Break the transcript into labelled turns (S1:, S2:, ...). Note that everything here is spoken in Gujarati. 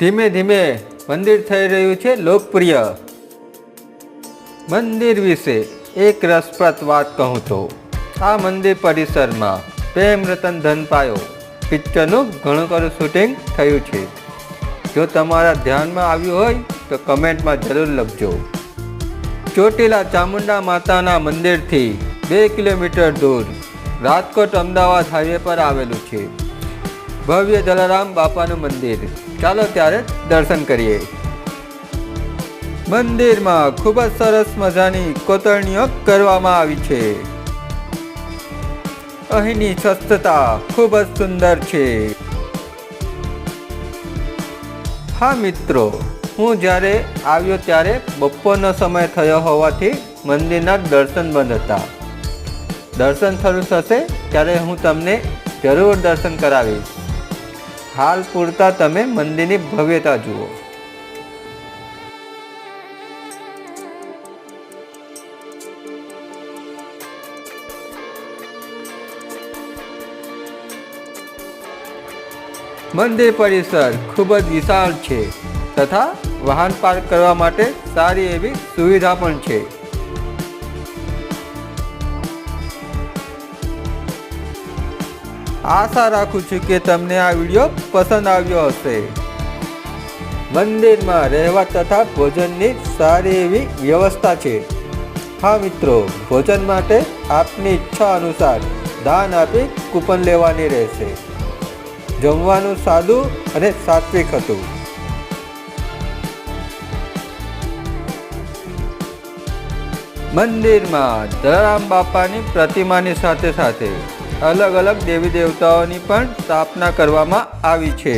S1: ધીમે ધીમે મંદિર થઈ રહ્યું છે લોકપ્રિય। મંદિર વિશે એક રસપ્રદ વાત કહું તો આ મંદિર પરિસરમાં પ્રેમ રતન ધન પાયો પિક્ચરનું ઘણું ખરું શૂટિંગ થયું છે। જો તમારા ધ્યાનમાં આવ્યું હોય તો કમેન્ટમાં જરૂર લખજો। ચોટીલા ચામુંડા માતાના મંદિરથી 2 કિલોમીટર દૂર રાજકોટ અમદાવાદ હાઈવે પર આવેલું છે ભવ્ય જલારામ બાપાનું મંદિર। ચાલો ત્યારે દર્શન કરીએ। મંદિરમાં ખૂબ જ સરસ મજાની કોતરણીઓ કરવામાં આવી છે। અહીંની સ્વચ્છતા ખૂબ જ સુંદર છે। હા મિત્રો, હું જ્યારે આવ્યો ત્યારે બપોરનો સમય થયો હોવાથી મંદિરના દર્શન બંધ હતા। દર્શન શરૂ થશે ત્યારે હું તમને જરૂર દર્શન કરાવીશ। હાલ પૂરતા તમે મંદિરની ભવ્યતા જુઓ। મંદિર પરિસર ખૂબ જ વિશાળ છે તથા વાહન પાર્ક કરવા માટે સારી એવી સુવિધા પણ છે। આશા રાખું છું કે તમને આ વિડીયો પસંદ આવ્યો હશે। મંદિરમાં રહેવા તથા ભોજનની સારી એવી વ્યવસ્થા છે। હા મિત્રો, ભોજન માટે આપની ઈચ્છા અનુસાર દાન આપી કૂપન લેવાની રહેશે। જમવાનું સાદું અને સાત્વિક હતું। મંદિરમાં જલારામ બાપાની પ્રતિમાની સાથે સાથે અલગ અલગ દેવી દેવતાઓની પણ સ્થાપના કરવામાં આવી છે।